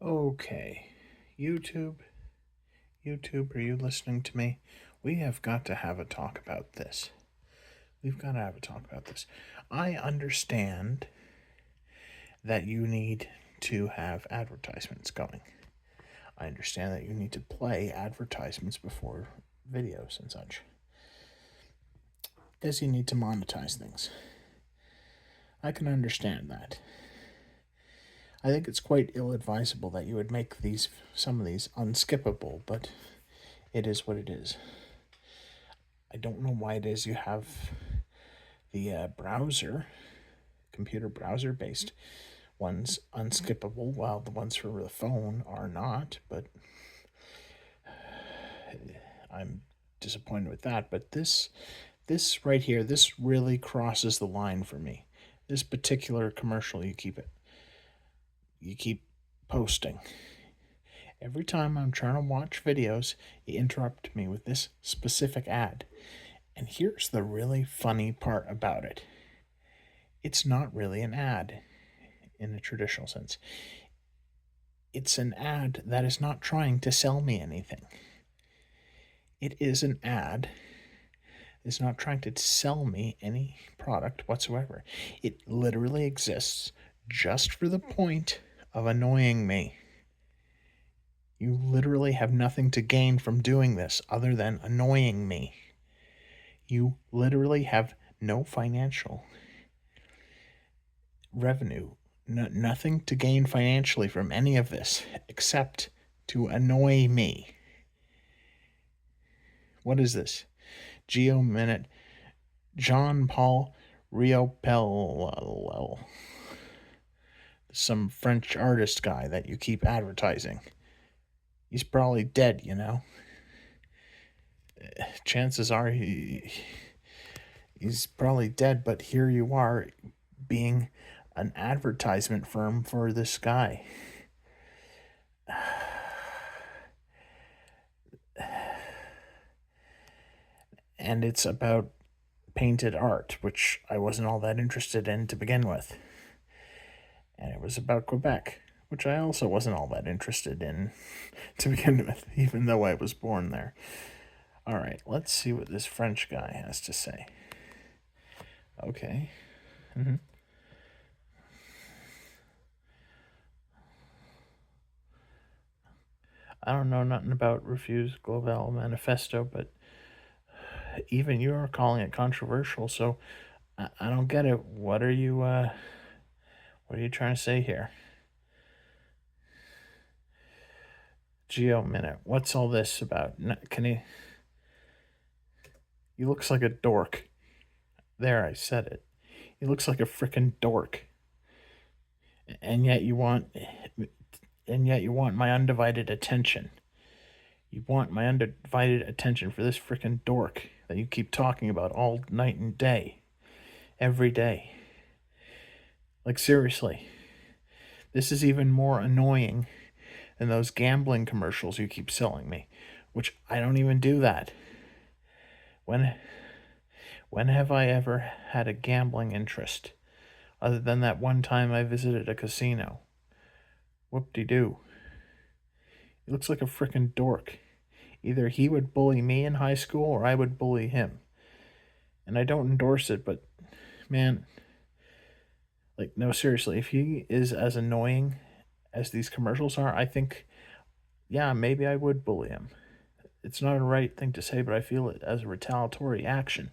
Okay, YouTube, are you listening to me? We have got to have a talk about this. We've got to have a talk about this. I understand that you need to have advertisements going. I understand that you need to play advertisements before videos and such, because you need to monetize things. I can understand that. I think it's quite ill-advisable that you would make some of these unskippable, but it is what it is. I don't know why it is you have the computer browser based ones unskippable, while the ones for the phone are not, but I'm disappointed with that. But this right here, this really crosses the line for me. This particular commercial you keep posting. Every time I'm trying to watch videos, you interrupt me with this specific ad. And here's the really funny part about it. It's not really an ad in a traditional sense. It's an ad that is not trying to sell me anything. It is an ad. It's not trying to sell me any product whatsoever. It literally exists just for the point of annoying me. You literally have nothing to gain from doing this other than annoying me. You literally have no financial revenue, nothing to gain financially from any of this except to annoy me. What is this? Geo Minute, John Paul Riopel, some French artist guy that you keep advertising. He's probably dead, you know. Chances are he's probably dead, but here you are being an advertisement firm for this guy. And it's about painted art, which I wasn't all that interested in to begin with. And it was about Quebec, which I also wasn't all that interested in to begin with, even though I was born there. All right, let's see what this French guy has to say. Okay. I don't know nothing about Refuse Global Manifesto, but even you are calling it controversial, so I don't get it. What are you trying to say here? Geo Minute, what's all this about? Can he? He looks like a dork. There, I said it. He looks like a frickin' dork. And yet you want my undivided attention. You want my undivided attention for this frickin' dork that you keep talking about all night and day. Every day. Like, seriously. This is even more annoying than those gambling commercials you keep selling me, which I don't even do that. When have I ever had a gambling interest, other than that one time I visited a casino? Whoop-de-doo. He looks like a frickin' dork. Either he would bully me in high school or I would bully him. And I don't endorse it, but man, like, no, seriously, if he is as annoying as these commercials are, I think, yeah, maybe I would bully him. It's not a right thing to say, but I feel it as a retaliatory action.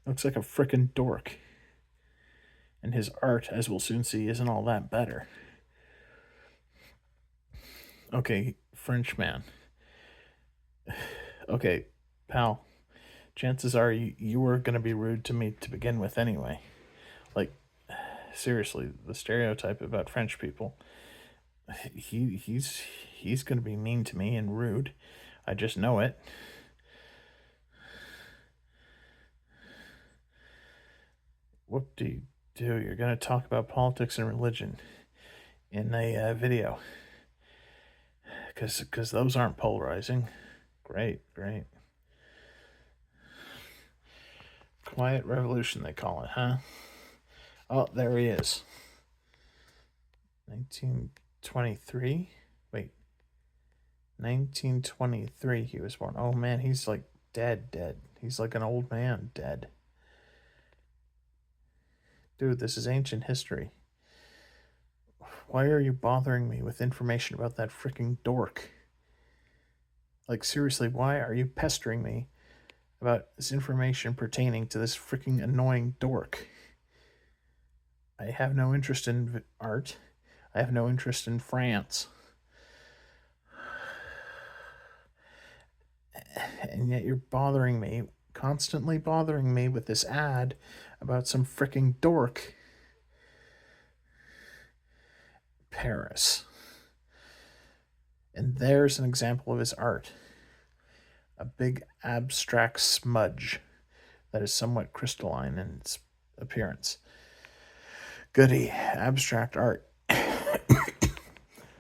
He looks like a frickin' dork. And his art, as we'll soon see, isn't all that better. Okay, Frenchman. Okay, pal. Chances are you were going to be rude to me to begin with anyway. Like, seriously, the stereotype about French people. He's going to be mean to me and rude. I just know it. Whoop-de-doo. You're going to talk about politics and religion in a video. Because those aren't polarizing. Great. Quiet revolution, they call it, huh? Oh, there he is. 23? Wait, 1923 he was born. Oh man, he's like dead. He's like an old man dead. Dude, this is ancient history. Why are you bothering me with information about that freaking dork? Like, seriously, why are you pestering me about this information pertaining to this freaking annoying dork? I have no interest in art. I have no interest in France. And yet you're bothering me, constantly bothering me with this ad about some freaking dork. Paris. And there's an example of his art. A big abstract smudge that is somewhat crystalline in its appearance. Goody, abstract art.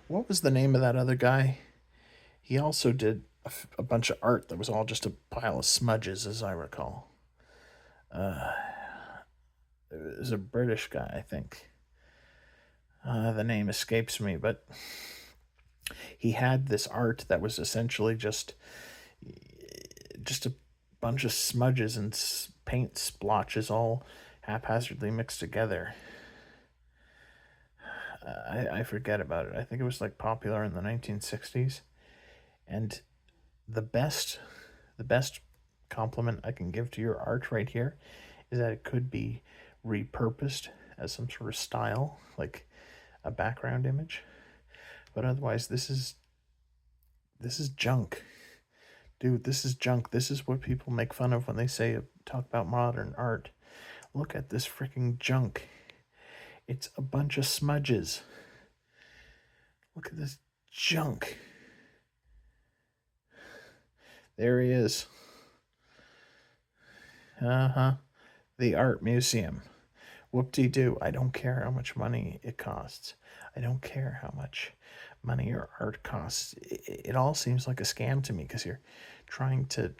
What was the name of that other guy? He also did a bunch of art that was all just a pile of smudges, as I recall. It was a British guy, I think. The name escapes me, but he had this art that was essentially just a bunch of smudges and paint splotches all haphazardly mixed together. I forget about it. I think it was like popular in the 1960s. And the best compliment I can give to your art right here is that it could be repurposed as some sort of style, like a background image. But otherwise, this is junk. Dude, this is junk. This is what people make fun of when they talk about modern art. Look at this freaking junk. It's a bunch of smudges. Look at this junk. There he is. The art museum. Whoop-de-doo. I don't care how much money it costs. I don't care how much money your art costs. It all seems like a scam to me because you're trying to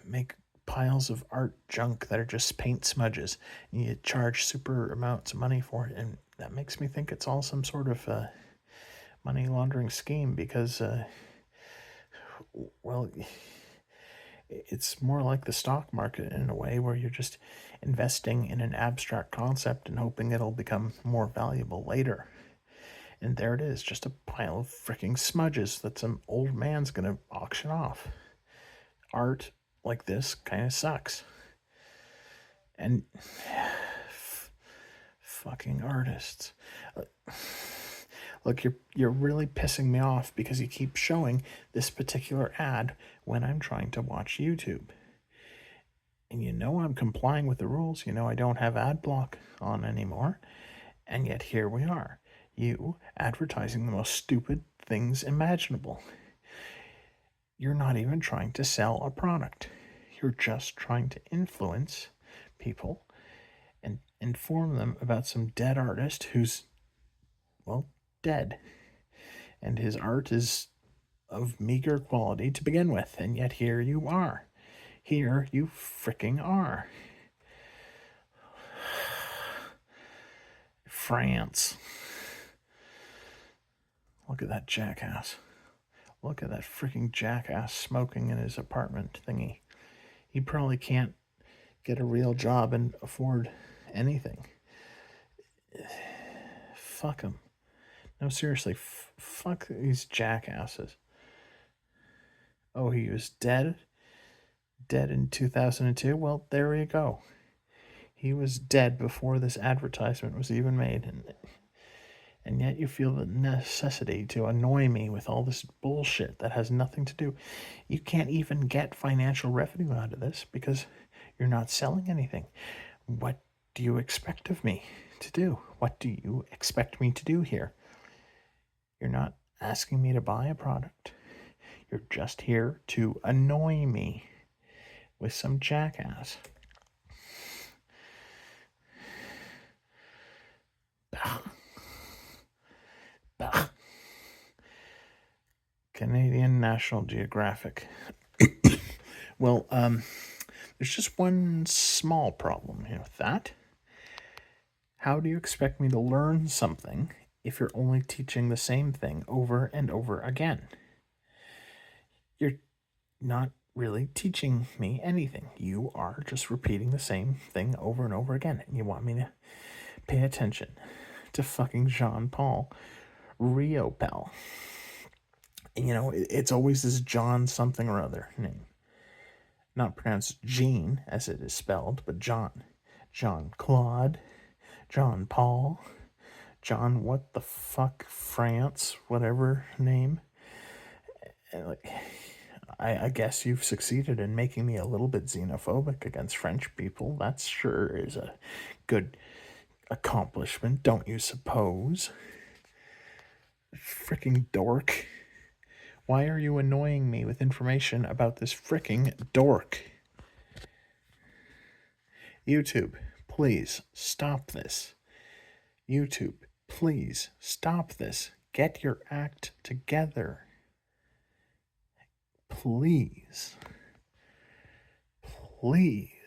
make piles of art junk that are just paint smudges, and you charge super amounts of money for it, and that makes me think it's all some sort of money laundering scheme because, well, it's more like the stock market in a way where you're just investing in an abstract concept and hoping it'll become more valuable later. And there it is, just a pile of freaking smudges that some old man's gonna auction off. Art like this kind of sucks. And fucking artists. Look, you're really pissing me off because you keep showing this particular ad when I'm trying to watch YouTube. And you know I'm complying with the rules. You know I don't have ad block on anymore. And yet here we are. You advertising the most stupid things imaginable. You're not even trying to sell a product. You're just trying to influence people and inform them about some dead artist who's, well, dead. And his art is of meager quality to begin with. And yet here you are. Here you fricking are. France. Look at that jackass. Look at that freaking jackass smoking in his apartment thingy. He probably can't get a real job and afford anything. Fuck him. No, seriously, fuck these jackasses. Oh, he was dead? Dead in 2002? Well, there you go. He was dead before this advertisement was even made. And yet you feel the necessity to annoy me with all this bullshit that has nothing to do. You can't even get financial revenue out of this because you're not selling anything. What do you expect of me to do? What do you expect me to do here? You're not asking me to buy a product. You're just here to annoy me with some jackass. Bah. Bah. Canadian National Geographic. Well, there's just one small problem here with that. How do you expect me to learn something if you're only teaching the same thing over and over again? You're not really teaching me anything. You are just repeating the same thing over and over again. And you want me to pay attention to fucking Jean Paul Riopel. You know, it's always this John something or other name. Not pronounced Jean as it is spelled, but John. John Claude, John Paul, John what the fuck France, whatever name. And like, I guess you've succeeded in making me a little bit xenophobic against French people. That sure is a good accomplishment, don't you suppose? Fricking dork. Why are you annoying me with information about this fricking dork? YouTube, please stop this. YouTube, please stop this. Get your act together. Please. Please.